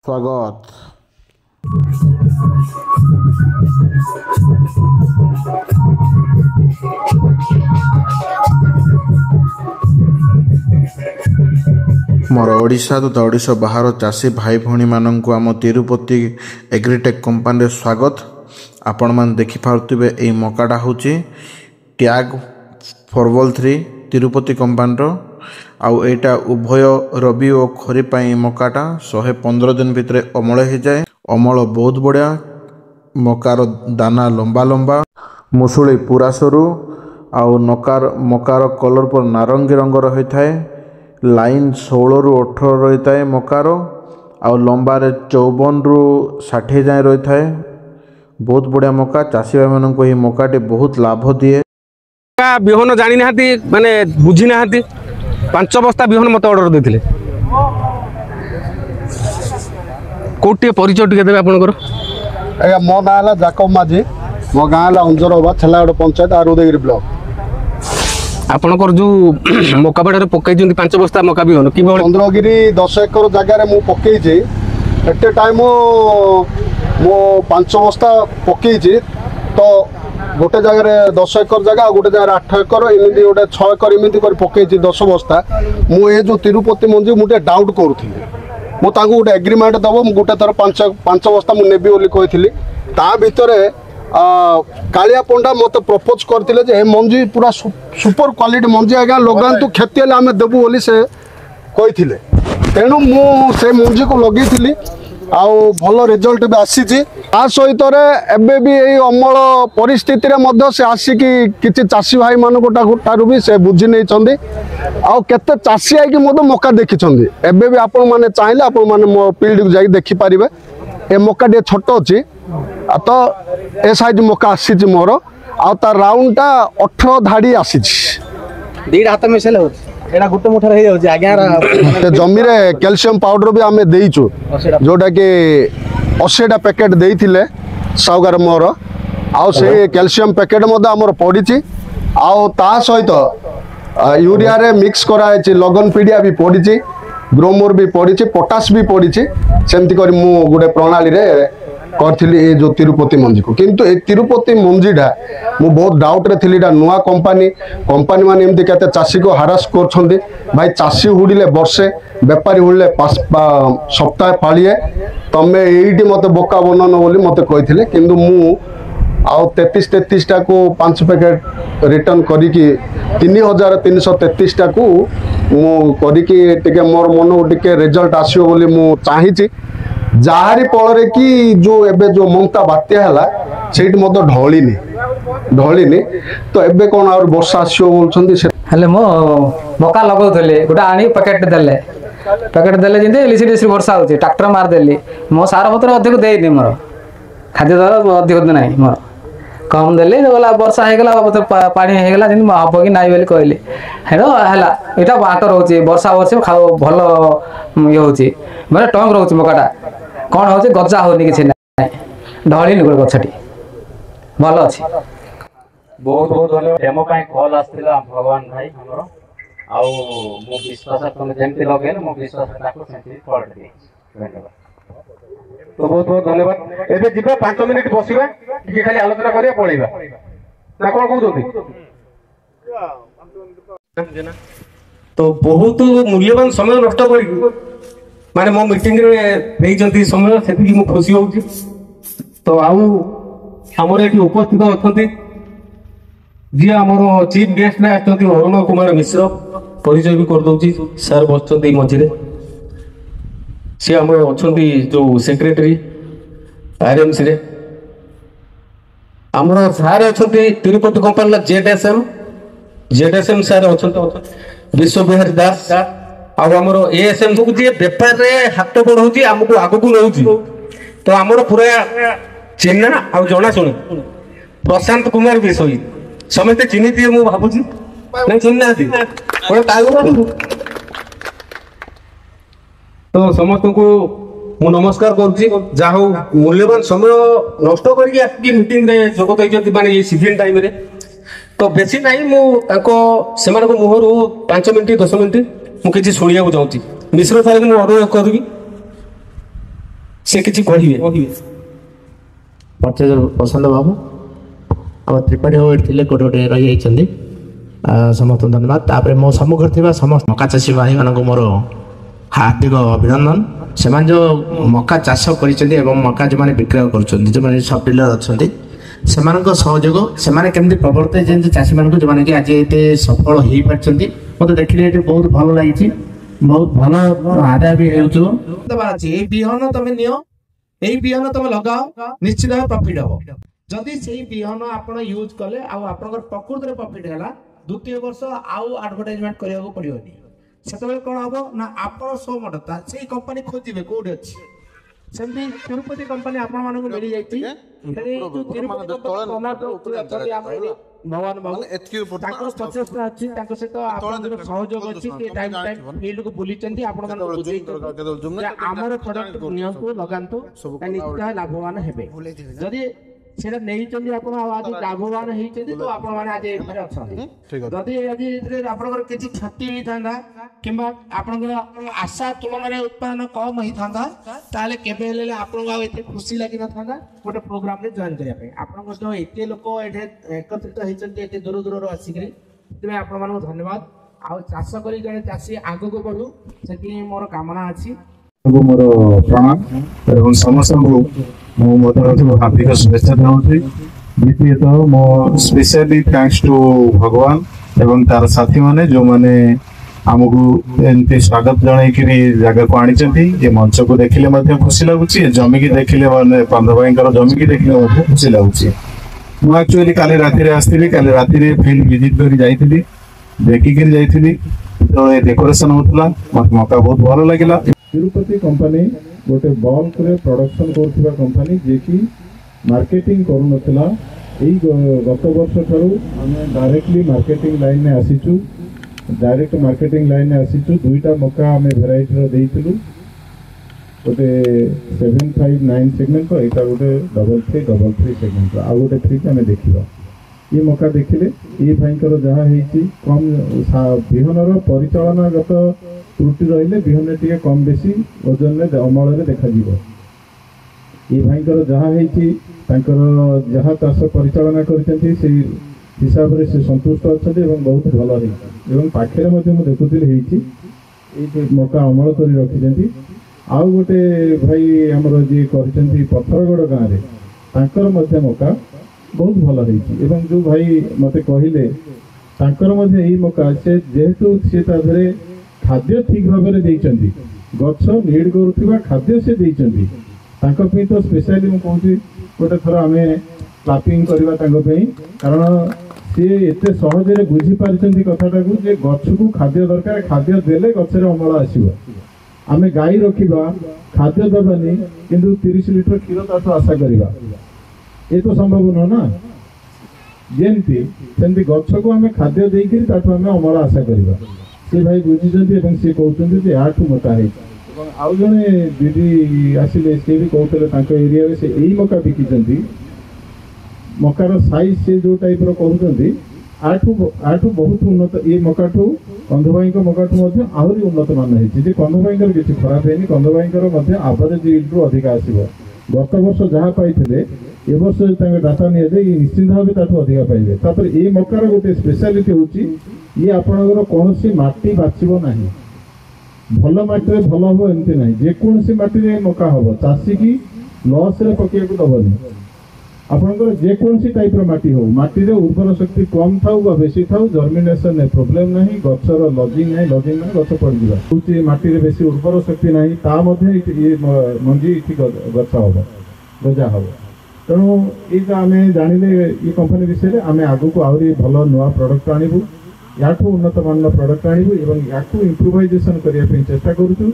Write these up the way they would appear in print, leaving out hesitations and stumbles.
स्वागत मोर ओडिशा तथा ओडिशा बाहर चाषी भाई भौणी मानक आम तिरुपति एग्रीटेक कंपनी स्वागत। आपण मान देखि पारुथिबे एई मकाटा होची टैग 4x3 तिरुपति कंपनी आउ एटा उभय रबी और खरीफ मकाटा 115 दिन भितर अमल हो जाए। अमल बहुत बढ़िया, मकार दाना लंबा लंबा, मुसुली पूरा सरू आउ मकार कलर पर नारंगी रंग रही थाए। लाइन 16 रु 18 रही थाए मकार आउ लंबारे 54 रु 60 जाए रही थाए। बहुत बढ़िया मका, चाषी भाई मानक यह मकाटी बहुत लाभ दिए। बिहन जानी ना माने बुझी ना 5 बस्ता बिहन मत ऑर्डर देथिले कोटे परिचय टिके देबे आपनकर। आज्ञा मो नाम है जाकब माझी, मो गाँव है अंजरवा छेलागड़ पंचायत आर उदयगिरी ब्लॉक। आपनकर जो मका बाड़े पकई 5 बस्ता मका बिहन कि चंद्रगिरी 10 एकर जगार मु पकई एट ए टाइम मो 5 बस्ता पकई तो गोटे जगह 10 एकर जगह गोटे जगह 8 एकर एमती गोटे 6 एकर एमती पकई 10 बस्ता। मुझे जो तिरुपति मंजी मुझे डाउट करूँ मुझे गोटे एग्रीमेंट दब मु गोटे थर 5 बस्ता मुझे नेबी बोली कही ता भितर कालिया पंडा मत प्रपोज करते मंजी पूरा सुपर क्वालिटी मंजी आज्ञा लगातु क्षति हेल्ले आम देवु बोली से कही तेणु मुझे मंजी को लगे आउ भल रिजल्ट भी आसी सहित एबे भी यही अमल परिस्थिति से आसिकी किसी चाषी भाई मानू भी से बुझी नहीं आते चाषी आई मका देखी एबे भी आपण मैंने चाहिए आपण मैंने मो फील्ड को जाकि देखिपारे। ए मका टे छोट अच्छी तो ए साइज मका आसी मोर आ राउंडटा 18 धाड़ी आसी दीड हाथ मिसेल एटा गुटे मुठर हे जाउची आज्ञा जमी रे कैल्शियम पाउडर भी आमे देइछु जोटा कि 80टा पैकेट देइथिले साउगार मोर आउ से कैल्शियम पैकेट मध्य आमर पड़ी आउ ता सहित यूरिया रे मिक्स कराई लगन पीडिया भी पड़ी ग्रोमोर भी पड़ी पोटास भी पड़ी सेमती कर मु गोटे प्रणाली रे करी ये जो तिरुपति मंजी को किंतु ए तिरुपति मंजीटा मु बहुत डाउट रे थी नुआ कंपनी माने एमती केते चाषी को हारास कर भाई चाषी हुड़िले वर्षे बेपारी हुड़िले सप्ताह पालिए तमें ये मत बोका बनन बोली मत कही किंतु मु आउ 33टा को 5 पैकेट रिटर्न करी 3333टा को मु करी मोर मन को टिके रिजल्ट आसियो बोली मु चाहि जाहारी फल कि जो एबे जो मंता बात्या है से ढलिनी तो एबे कौन और वर्षा आसियो बोलछंती से हेले मो मका लगौथले गोटा आनी पैकेट देले जिंदे लिसी वर्षा होची ट्रैक्टर मार देली मो सार पत्र अधिक देइनी मोर खाद्य दर अधिक नहीं मोर कम देली गला वर्षा हे गला पानी हे गला जिंदे हबो कि नाइ बोली कहली हेरो हला एटा बाटर होची वर्षा वर्षे खाओ भलो ये होची माने टंग रहउची मकाटा कौन होची गजा होनी किछि नै ढलिनी गोल गछटी भलो अछि। बहुत बहुत धन्यवाद। डेमो ପାଇଁ कॉल आस्तिला भगवान भाई हमरो आउ मो विश्वास तुम जेमति लगेन मो विश्वास ताको सेमति फल दे। धन्यवाद। तो बहुत बहुत धन्यवाद। एबे जिबा 5 मिनिट बसिबा कि खाली आलोचना करिया पळेबा ना कोन कहउछथि तो बहुत मूल्यवान समय नष्ट करी माने मो मीटिंग रे देइजंती समय सेति मो खुशी होउची। तो आउ हमर एठी उपस्थित अछंती जी आमर चीफ गेस्ट ने आछंती अरुण कुमार मिश्र परिचय भी कर दउची सर बसचंती मझिरे से हमर अछंती जो सेक्रेटरी आरएमसी रे ଆମର ସାର୍ ଅଛନ୍ତି ତିରୁପତି କମ୍ପାନୀର ଜେଡ୍ଏସ୍ଏମ୍ ସାର୍ ଅଛନ୍ତି ବିଶ୍ୱବିହାରୀ ଦାସ ଆଉ ଆମର ଏଏସ୍ଏମ୍ କୁ ଯିଏ ବେପାରରେ ହାତ ବଢଉଛି ଆମକୁ ଆଗକୁ ନେଉଛି ତ ଆମର ପୁରା ଚିହ୍ନା ଆଉ ଜଣାଶୁଣି ପ୍ରଶାନ୍ତ କୁମାର ବିଷୟ ସମସ୍ତେ ଚିହ୍ନିଥିବେ ମୁଁ ଭାବୁଛି ନାଇଁ ଚିହ୍ନି ନାହାନ୍ତି ତ ସମସ୍ତଙ୍କୁ ମୁଁ ନମସ୍କାର କରୁଛି ଯାହା ହଉ ମୂଲ୍ୟବାନ ସମୟ ନଷ୍ଟ କରିକି ଆସିକି ମିଟିଂରେ ଯୋଗ ଦେଇଛନ୍ତି ମାନେ ଏଇ ସିଜନ ଟାଇମରେ ତ ବେଶୀ ନାହିଁ ମୁଁ ସେମାନଙ୍କ ମୁହଁରୁ 5 ମିନିଟ୍ 10 ମିନିଟ୍ ମୁଁ କିଛି ଶୁଣିବାକୁ ଚାହୁଁଛି ମିଶ୍ର ସାର୍ଙ୍କୁ ମୁଁ ଅନୁରୋଧ କରିବି ସେ କିଛି କହିବେ ପସନ୍ଦ ବାବୁ ଆମ ତ୍ରିପାଠୀ ବାବୁ ଏଠି ଥିଲେ କୋଉଠି ଗୋଟେ ରହିଯାଇଛନ୍ତି ସମସ୍ତଙ୍କୁ ଧନ୍ୟବାଦ ତାପରେ ମୋ ସମ୍ମୁଖରେ ଥିବା ସମସ୍ତ ମକା ଚାଷୀ ଭାଇମାନଙ୍କୁ ମୋର ହାର୍ଦ୍ଦିକ ଅଭିନନ୍ଦନ ସେମାନେ ଯେଉଁ ମକା ଚାଷ କରିଛନ୍ତି ଏବଂ ମକା ଯେଉଁମାନେ ବିକ୍ରୟ କରୁଛନ୍ତି ଯେଉଁମାନେ ସବ୍ ଡିଲର ଅଛନ୍ତି ସେମାନଙ୍କ ସହଯୋଗ ସେମାନେ କେମିତି ପ୍ରବର୍ତ୍ତାଇଛନ୍ତି ଚାଷୀମାନଙ୍କୁ ଯେଉଁମାନେ କି ଆଜି ଏତେ ସଫଳ ହେଇପାରିଛନ୍ତି ମୋତେ ଦେଖିଲେ ଏଠି ବହୁତ ଭଲ ଲାଗିଛି ବହୁତ ଭଲ ଆଦାୟ ବି ହେଉଥିବ ଅଛି ଏଇ ବିହନ ତମେ ନିଅ ଏଇ ବିହନ ତମେ ଲଗାଅ ନିଶ୍ଚିତ ଭାବେ ପ୍ରଫିଟ୍ ହବ ଯଦି ସେଇ ବିହନ ଆପଣ ୟୁଜ୍ କଲେ ଆଉ ଆପଣଙ୍କର ପ୍ରକୃତରେ ପ୍ରଫିଟ୍ ହେଲା ଦ୍ୱିତୀୟ ବର୍ଷ ଆଉ ଆଡଭର୍ଟାଇଜମେଣ୍ଟ କରିବାକୁ ପଡ଼ିବନି ସେତେବେଳେ କ'ଣ ହବ ନା ଆପଣ ସୋମଟା ସେଇ କମ୍ପାନୀ ଖୋଜିବେ କୋଉଠି ଅଛି ସେମିତି ତିରୁପତି କମ୍ପାନୀ ଆପଣମାନଙ୍କୁ ମିଳିଯାଇଛି ଭଗବାନ ବାବୁ ତାଙ୍କର ପ୍ରଚେଷ୍ଟା ଅଛି ତାଙ୍କ ସହିତ ଆପଣଙ୍କର ସହଯୋଗ ଅଛି ଫିଲ୍ଡକୁ ବୁଲିଛନ୍ତି ଆପଣମାନଙ୍କୁ ବୁଝେଇଛନ୍ତି ଆମର ପ୍ରଡକ୍ଟ ନିଅନ୍ତୁ ଲଗାନ୍ତୁ ନିଶ୍ଚିତ ଲାଭବାନ ହେବେ ଯଦି সেটা নেইଛନ୍ତି ଆପଣ ଆଜି ଲାଭବାନ ହେଇଛନ୍ତି ତ ଆପଣମାନେ ଆଜି ଏଠାରେ ଅଛନ୍ତି ଯଦି ଆଜି ଏଥିରେ ଆପଣଙ୍କର କିଛି କ୍ଷତି ହେଇଥାନ୍ତା କିମ୍ବା ଆପଣଙ୍କର ଆଶା ତୁଳନାରେ ଉତ୍ପାଦନ କମ ହେଇଥାନ୍ତା ତାହେଲେ କେବେ ହେଲେ ଆପଣଙ୍କୁ ଆଉ ଏତେ ଖୁସି ଲାଗିନଥାନ୍ତା ଗୋଟେ ପ୍ରୋଗ୍ରାମରେ ଜଏନ୍ କରିବା ପାଇଁ ଆପଣଙ୍କ ସହ ଏତେ ଲୋକ ଏଠି ଏକତ୍ରିତ ହେଇଛନ୍ତି ଏତେ ଦୂର ଦୂରରୁ ଆସିକରି ସେଥିପାଇଁ ଆପଣମାନଙ୍କୁ ଧନ୍ୟବାଦ ଆଉ ଚାଷ କରି ଜଣେ ଚାଷୀ ଆଗକୁ ବଢୁ ସେଥିପାଇଁ ମୋର କାମନା ଅଛି ମୋର ପ୍ରଣାମ ଏବଂ ସମସ୍ତଙ୍କୁ ମୁଁ ମଧ୍ୟ ହାର୍ଦ୍ଦିକ ଶୁଭେଚ୍ଛା ଜଣାଉଛି ଦ୍ୱିତୀୟତଃ ମୋ ସ୍ପେଶାଲି ଥ୍ୟାଙ୍କ୍ସ ଟୁ ଭଗବାନ ଏବଂ ତାର ସାଥୀମାନେ ଯେଉଁମାନେ ଆମକୁ ଏମିତି ସ୍ୱାଗତ ଜଣାଇକିରି ଜାଗାକୁ ଆଣିଛନ୍ତି ଏ ମଞ୍ଚକୁ ଦେଖିଲେ ମଧ୍ୟ ଖୁସି ଲାଗୁଛି ଏ ଜମିକି ଦେଖିଲେ ମାନେ ପାନ୍ଧ ଭାଇଙ୍କର ଜମିକି ଦେଖିଲେ ମଧ୍ୟ ଖୁସି ଲାଗୁଛି ମୁଁ ଆକ୍ଚୁଆଲି କାଲି ରାତିରେ ଆସିଥିଲି କାଲି ରାତିରେ ଫିଲ୍ଡ ଭିଜିଟ୍ କରି ଯାଇଥିଲି ଦେଖିକିରି ଯାଇଥିଲି ଯେତେବେଳେ ଡେକୋରେସନ ହଉଥିଲା ମତେ ମକା ବହୁତ ଭଲ ଲାଗିଲା ତିରୁପତି କମ୍ପାନୀ ଗୋଟେ ବଲ୍କରେ ପ୍ରଡକ୍ସନ କରୁଥିବା କମ୍ପାନୀ ଯିଏକି ମାର୍କେଟିଂ କରୁନଥିଲା ଏଇ ଗତ ବର୍ଷ ଠାରୁ ଆମେ ଡାଇରେକ୍ଟଲି ମାର୍କେଟିଂ ଲାଇନରେ ଆସିଛୁ ଡାଇରେକ୍ଟ ମାର୍କେଟିଂ ଲାଇନରେ ଆସିଛୁ ଦୁଇଟା ମକା ଆମେ ଭେରାଇଟିର ଦେଇଥିଲୁ ଗୋଟେ 759 ସେଗମେଣ୍ଟର ଏଇଟା ଗୋଟେ 3333 ସେଗମେଣ୍ଟର ଆଉ ଗୋଟେ ଟ୍ରିକ୍ ଆମେ ଦେଖିବା ये मौका देखिले ये भाईଙ୍କର ଯାହା ହେଇଛି କମ ବିହନର ପରିଚାଳନାଗତ त्रुटि रहिले बिहन टिके कम बेसी ओजन में अमल में देखा जीवो ये भाईଙ୍କର ଯାହା ହେଇଛି ତାଙ୍କର ଯାହା ଚାଷ ପରିଚାଳନା କରିथंती से हिसाब रे से संतुष्ट अछते एवं बहुत भलो ହେଇଛି एवं पाखरे मध्ये म देखुथिल ହେଇଛି ए मौका अमल करी रखिथंती आउ गोटे भाई हमर जे करथंती पत्थरगड़ गां रे तांकर मध्ये मौका बहुत भल एवं जो भाई मत कहले मौका से जेहेतु सी खाद्य ठीक भाव में गछ नीड करुवा खाद्य से तो स्पेशली मुझे कहूँ गोटे थर आम क्लापिंग करवा कारण सी एत सहज बुझी पार्टी कथाटा को गछ को खाद्य दरकार खाद्य देले गचर अमल आसो आम गाई रखा खाद्य देवानी किंतु 30 लिटर क्षीर ताठू आशा करवा ये तो संभव नुह ना जमती गछ को आम खाद्य देकर आम अमल आशा करवा से भाई बुझी सी कहते आठू मोटा है आउ जड़े दीदी आसिले सी भी कहते एरिया से यही मका बिकी मकार साइज से जो टाइप कहते आठू बहुत उन्नत ये मकाठू कंध भाई मकाठू आहरी उन्नत मान है कंध भाई किसी खराब है कंध भाई आवरेज यील्ड अधिक आसो गत वर्ष जहाँ पाई ए वर्ष डाटा निजे निश्चित भाव अधिका पाइबे तापर ये मकार गोटे स्पेशलिटी होची ये आपणकर कौन माटी बाछिबो नाही भल माटी भल हम एमती ना जेकोसी माटी मका हम चाषी की लस पकड़ दबनी आपंकर जेकोसी टाइप माटी हो माटी उर्वर शक्ति कम था बेसी था जर्मिनेशन प्रोब्लेम ना गचर लजिंग ना लजिंग ना गच पड़ जाए माटी बेसी उर्वर शक्ति ना मंजी गचा हम गजा हम ତେଣୁ ଏଇଟା ଆମେ ଜାଣିଲେ ଏ କମ୍ପାନୀ ବିଷୟରେ ଆମେ ଆଗକୁ ଆହୁରି ଭଲ ନୂଆ ପ୍ରଡକ୍ଟ ଆଣିବୁ, ୟାଠୁ ଉନ୍ନତମାନର ପ୍ରଡକ୍ଟ ଆଣିବୁ ଏବଂ ୟାକୁ ଇମ୍ପ୍ରୁଭାଇଜେସନ୍ କରିବା ପାଇଁ ଚେଷ୍ଟା କରୁଛୁ।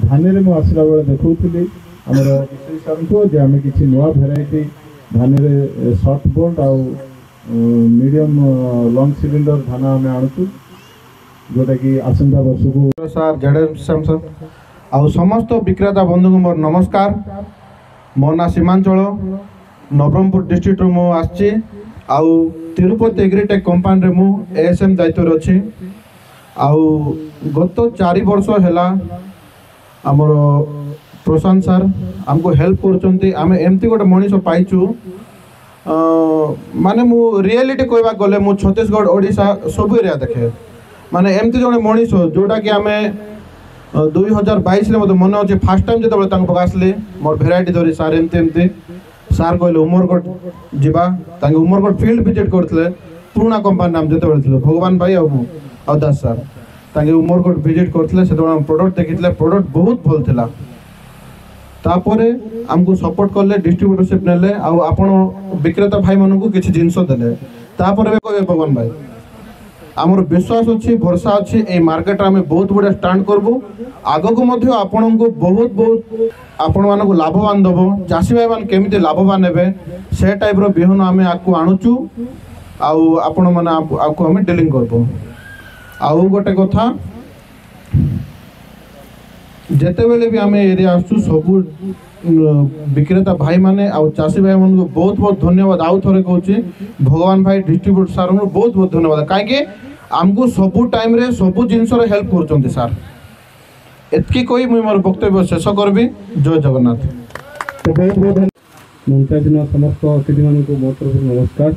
ଧାନରେ ମୁଁ ଆସିଲା ବେଳେ ଦେଖାଉଥିଲି ଆମର ବିଶେଷ ସାର୍ଙ୍କୁ ଯେ ଆମେ କିଛି ନୂଆ ଭେରାଇଟି ଧାନରେ ସର୍ଟ ବୋଲ୍ଟ ଆଉ ମିଡ଼ିୟମ୍ ଲଙ୍ଗ ସିଲିଣ୍ଡର ଧାନ ଆମେ ଆଣୁଛୁ, ଯେଉଁଟାକି ଆସନ୍ତା ବର୍ଷକୁ। ସାର୍ ଜେଡେମ୍ ସାମସନ୍ ଆଉ ସମସ୍ତ ବିକ୍ରେତା ବନ୍ଧୁଙ୍କୁ ମୋର ନମସ୍କାର। ମୋ ନାଁ ସୀମାଞ୍ଚଳ, ନବରଙ୍ଗପୁର ଡିଷ୍ଟ୍ରିକ୍ଟରୁ ମୁଁ ଆସିଛି। ଆଉ ତିରୁପତି ଏଗ୍ରିଟେକ୍ କମ୍ପାନୀରେ ମୁଁ ASM ଦାୟିତ୍ୱରେ ଅଛି। ଆଉ ଗତ 4 ବର୍ଷ ହେଲା ଆମର ପ୍ରଶାନ୍ତ ସାର୍ ଆମକୁ ହେଲ୍ପ କରୁଛନ୍ତି। ଆମେ ଏମିତି ଗୋଟେ ମଣିଷ ପାଇଛୁ, ମାନେ ମୁଁ ରିଆଲିଟି କହିବାକୁ ଗଲେ ମୁଁ ଛତିଶଗଡ଼ ଓଡ଼ିଶା ସବୁ ଏରିଆ ଦେଖେ, ମାନେ ଏମିତି ଜଣେ ମଣିଷ ଯେଉଁଟାକି ଆମେ 2022ରେ ମୋତେ ମନେ ଅଛି ଫାର୍ଷ୍ଟ ଟାଇମ୍ ଯେତେବେଳେ ତାଙ୍କ ପାଖକୁ ଆସିଲି ମୋର ଭେରାଇଟି ଧରି ସାର୍ ଏମିତି ସାର୍ କହିଲେ ଉମରଗଡ଼ ଯିବା। ତାଙ୍କେ ଉମରଗଡ଼ ଫିଲ୍ଡ ଭିଜିଟ୍ କରିଥିଲେ, ପୁରୁଣା କମ୍ପାନୀ ଆମେ ଯେତେବେଳେ ଥିଲୁ ଭଗବାନ ଭାଇ ଆଉ ଦାସ ସାର୍। ତାଙ୍କେ ଉମରଗଡ଼ ଭିଜିଟ୍ କରିଥିଲେ, ସେତେବେଳେ ଆମେ ପ୍ରଡ଼କ୍ଟ ଦେଖିଥିଲେ, ପ୍ରଡ଼କ୍ଟ ବହୁତ ଭଲ ଥିଲା। ତାପରେ ଆମକୁ ସପୋର୍ଟ କଲେ, ଡିଷ୍ଟ୍ରିବ୍ୟୁଟରସିପ୍ ନେଲେ ଆଉ ଆପଣ ବିକ୍ରେତା ଭାଇମାନଙ୍କୁ କିଛି ଜିନିଷ ଦେଲେ। ତାପରେ ବି କହିବେ ଭଗବାନ ଭାଇ ଆମର ବିଶ୍ୱାସ ଅଛି, ଭରସା ଅଛି, ଏଇ ମାର୍କେଟରେ ଆମେ ବହୁତ ବଢ଼ିଆ ଷ୍ଟାଣ୍ଡ କରିବୁ। ଆଗକୁ ମଧ୍ୟ ଆପଣଙ୍କୁ ବହୁତ ଆପଣମାନଙ୍କୁ ଲାଭବାନ ଦେବ। ଚାଷୀ ଭାଇମାନେ କେମିତି ଲାଭବାନ ହେବେ ସେ ଟାଇପ୍ର ବିହନ ଆମେ ଆଗକୁ ଆଣୁଛୁ ଆଉ ଆପଣମାନେ ଆଗକୁ ଆମେ ଡିଲିଂ କରିବୁ। ଆଉ ଗୋଟେ କଥା, ଯେତେବେଳେ ବି ଆମେ ଏରିଆ ଆସୁଛୁ ସବୁ ବିକ୍ରେତା ଭାଇମାନେ ଆଉ ଚାଷୀ ଭାଇମାନଙ୍କୁ ବହୁତ ଧନ୍ୟବାଦ। ଆଉ ଥରେ କହୁଛି ଭଗବାନ ଭାଇ ଡିଷ୍ଟ୍ରିବ୍ୟୁଟର ସାର୍ଙ୍କୁ ବହୁତ ଧନ୍ୟବାଦ, କାହିଁକି ଆମକୁ ସବୁ ଟାଇମ୍ରେ ସବୁ ଜିନିଷରେ ହେଲ୍ପ କରୁଛନ୍ତି ସାର୍। ଏତିକି କହି ମୁଁ ମୋର ବକ୍ତବ୍ୟ ଶେଷ କରିବି। ଜୟ ଜଗନ୍ନାଥ। ମଞ୍ଚା ଦିନ ସମସ୍ତ ଅତିଥିମାନଙ୍କୁ ମୋ ତରଫରୁ ନମସ୍କାର।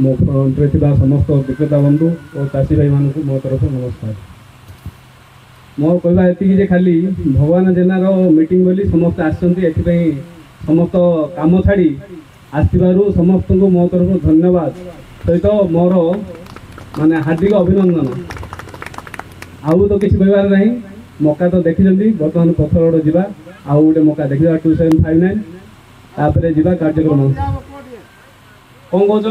ମୋ ଫ୍ରଣ୍ଟରେ ଥିବା ସମସ୍ତ ବିକ୍ରେତା ବନ୍ଧୁ ଓ ଚାଷୀ ଭାଇମାନଙ୍କୁ ମୋ ତରଫରୁ ନମସ୍କାର। ମୋ କହିବା ଏତିକି ଯେ ଖାଲି ଭଗବାନ ଜେନାର ମିଟିଂ ବୋଲି ସମସ୍ତେ ଆସିଛନ୍ତି, ଏଥିପାଇଁ ସମସ୍ତ କାମ ଛାଡ଼ି ଆସିଥିବାରୁ ସମସ୍ତଙ୍କୁ ମୋ ତରଫରୁ ଧନ୍ୟବାଦ ସହିତ ମୋର ମାନେ ହାର୍ଦ୍ଦିକ ଅଭିନନ୍ଦନ। ଆଉ ତ କିଛି କହିବାର ନାହିଁ। ମକା ତ ଦେଖିଛନ୍ତି, ବର୍ତ୍ତମାନ ପଥରଗଡ଼ ଯିବା, ଆଉ ଗୋଟେ ମକା ଦେଖିବା 2759, ତାପରେ ଯିବା କାର୍ଯ୍ୟକ୍ରମ। କ'ଣ କହୁଛ?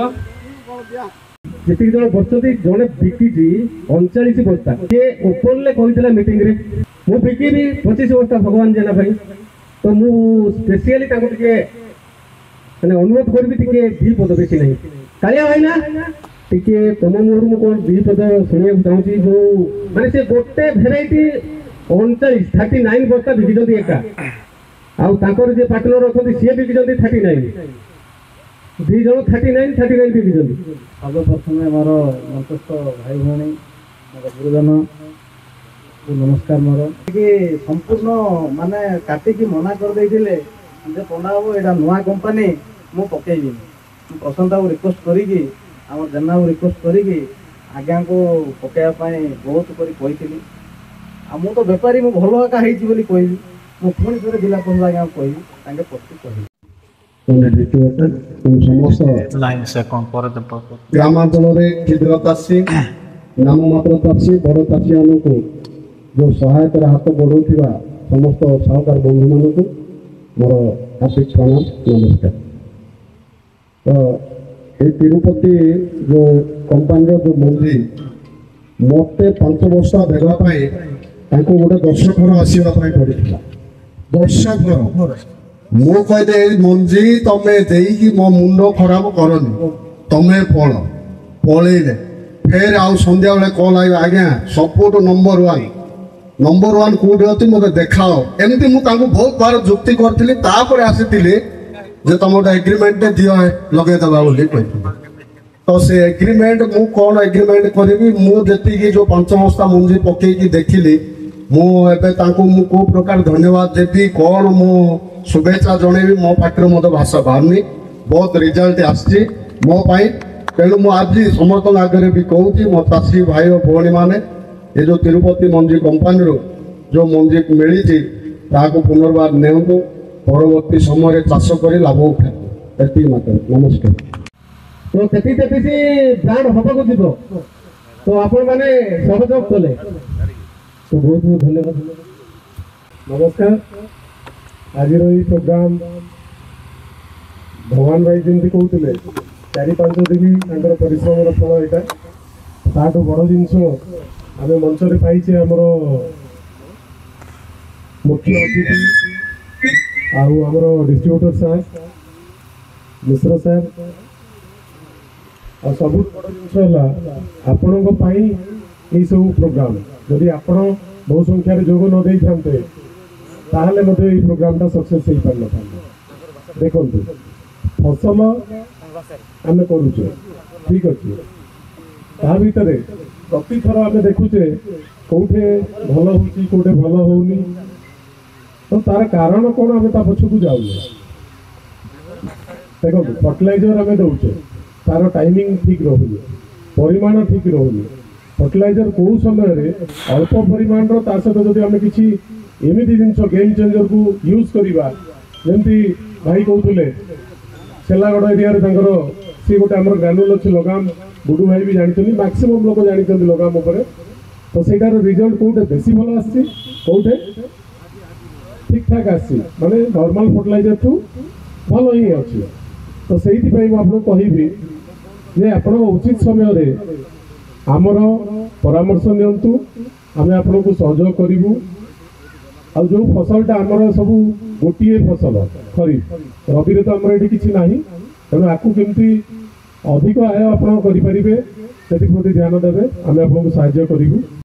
ଯେତିକି ଜଣ ବସିଛନ୍ତି ଜଣେ ବିକିଛି 39 ବସ୍ତା, ସେ ଓପନରେ କହିଥିଲା ମିଟିଂରେ ମୁଁ ବିକିବି 25 ବସ୍ତା ଭଗବାନ ଜେନା ପାଇଁ। ତ ମୁଁ ସ୍ପେସିଆଲି ତାଙ୍କୁ ଟିକେ ମାନେ ଅନୁରୋଧ କରିବି ଟିକେ 2 ପଦ ବେଶୀ ନାହିଁ। କାଳିଆ ଭାଇନା ଟିକେ ତମ ମୁହଁରୁ ମୁଁ କ'ଣ 2 ପଦ ଶୁଣିବାକୁ ଚାହୁଁଛି। ଯୋଉ ମାନେ ସେ ଗୋଟେ ଭେରାଇଟି 39 ବସ୍ତା ବିକିଛନ୍ତି ଏକା, ଆଉ ତାଙ୍କର ଯିଏ ପାର୍ଟନର ଅଛନ୍ତି ସିଏ ବିକିଛନ୍ତି 39, 2 ଜଣ 39 ବିକିଛନ୍ତି। ସର୍ବପ୍ରଥମେ ମୋର ମନ୍ତସ୍ଥ ଭାଇ ଭଉଣୀ ମୋର ଗୁରୁଜନ ନମସ୍କାର। ମୋର ଟିକେ ସମ୍ପୂର୍ଣ୍ଣ ମାନେ କାଟିକି ମନା କରିଦେଇଥିଲେ ଯେ ପଣ୍ଡା ବାବୁ ଏଇଟା ନୂଆ କମ୍ପାନୀ ମୁଁ ପକେଇବିନି। ମୁଁ ପ୍ରଶାନ୍ତକୁ ରିକ୍ୱେଷ୍ଟ କରିକି ଆମର ଜେନାକୁ ରିକ୍ୱେଷ୍ଟ କରିକି ଆଜ୍ଞାଙ୍କୁ ପକେଇବା ପାଇଁ ବହୁତ କରି କହିଥିଲି। ଆଉ ମୁଁ ତ ବେପାରୀ, ମୁଁ ଭଲ ଏକା ହେଇଛି ବୋଲି କହିବି। ମୁଁ ପୁଣି ଥରେ ଜିଲ୍ଲା ପରିଷଦ ଆଜ୍ଞାକୁ କହିବି, ତାଙ୍କେ ପ୍ରସ୍ତୁତ କହିବି। ସମସ୍ତ ଗ୍ରାମାଞ୍ଚଳରେ କ୍ଷୁଦ୍ର ଚାଷୀ, ନାମମାତ୍ର ଚାଷୀ, ବଡ଼ ଚାଷୀମାନଙ୍କୁ ଯେଉଁ ସହାୟତାର ହାତ ବଢ଼ାଉଥିବା ସମସ୍ତ ସହକାର ବନ୍ଧୁମାନଙ୍କୁ ମୋର ହାର୍ଦ୍ଦିକ ପ୍ରଣାମ, ନମସ୍କାର। ତ এই ତିରୁପତି ଯେଉଁ କମ୍ପାନୀର ଯେଉଁ ମଞ୍ଜି ମୋତେ 5 ବର୍ଷ ଦେବା ପାଇଁ ତାଙ୍କୁ ଗୋଟେ 10 ଥର ଆସିବା ପାଇଁ ପଡ଼ିଥିଲା। 10 ଥର ମୁଁ କହିଲି ଏଇ ମଞ୍ଜି ତମେ ଦେଇକି ମୋ ମୁଣ୍ଡ ଖରାପ କରନି, ତମେ ପଳେଇଲେ ଫେର ଆଉ ସନ୍ଧ୍ୟାବେଳେ କଲ୍ ଆଇବ, ଆଜ୍ଞା ସବୁଠୁ ନମ୍ବର 1 କୋଉଠି ଅଛି ମୋତେ ଦେଖାଅ। ଏମିତି ମୁଁ ତାଙ୍କୁ ବହୁତ ବାର ଯୁକ୍ତି କରିଥିଲି। ତାପରେ ଆସିଥିଲି ଯେ ତମ ଗୋଟେ ଏଗ୍ରିମେଣ୍ଟଟେ ଦିଅ ଲଗେଇଦେବା ବୋଲି କହିଥିଲି। ତ ସେ ଏଗ୍ରିମେଣ୍ଟ ମୁଁ କ'ଣ ଏଗ୍ରିମେଣ୍ଟ କରିବି, ମୁଁ ଯେତିକି ଯେଉଁ 5 ବସ୍ତା ମଞ୍ଜି ପକେଇକି ଦେଖିଲି, ମୁଁ ଏବେ ତାଙ୍କୁ ମୁଁ କେଉଁ ପ୍ରକାର ଧନ୍ୟବାଦ ଦେବି, କ'ଣ ମୁଁ शुभेच्छा जनइबी मो पाखे मत भाषा बाहरनी बहुत रिजल्ट आसी मो तेणु मुझे समस्त आगे भी कहूँ मो चाषी भाई और भौणी मैंने ये जो तिरुपति मंजी कंपानी जो मंजी मिली पुनर्बार नेउंतु परवर्ती समय चाष कर लाभ उठातु नमस्कार। तो ब्रांड हवा जीव तो आपण मैंने सहयोग कले तो बहुत बहुत धन्यवाद। नमस्कार। आज प्रोग्राम भगवान भाई जमी कहते 4-5 दिन परिश्रम फल यहाँ ताठू बड़ जिनस आम मंचरे पाइचे आमर मुख्य अतिथि आमर डिस्ट्रीब्यूटर सार मिश्र सार आ सब बड़ जिनस आपण ये सब प्रोग्राम जदि आपण बहु संख्यार जोग न दे थांते ताहले मते ये प्रोग्राम सक्सेस हो पार न देखु फसल आम करुचे ठीक अच्छे ता भितर प्रति थर आम देखुचे कौटे भल होटे भल होनी तो तार कारण कौन आम पछकू जाऊे देखो फर्टिलाइजर आम दौचे तार टाइमिंग ठीक रोनी परिमाण ठीक रोनी फर्टिलाइजर कौ समय अल्प परिमाण सहित जब आम कि एमती जिन गेम चेंजर को यूज करवा जमी भाई कहते सेलागढ़ एरिया सी गोटे आम ग्रानुल अच्छे लगाम गुडू भाई भी जानते मैक्सिमम लोग जानते लगाम तो सहीटार रिजल्ट कौटे बेसी भल आसटे ठीक ठाक आसी माने नॉर्मल फर्टिलाइजर ठू भल ही अच्छी तो से आपको कहबी जे आप उचित समय आमर परामर्श नियंतु आम आपन को सहयोग करूँ आ जो फसलटा आमर सब गोटे फसल खरीफ रबी तो आमर ये किसी ना तेणु आपको केमती अधिक आय आप करें से ध्यान देवे आम आपको साहाय्य करूँ।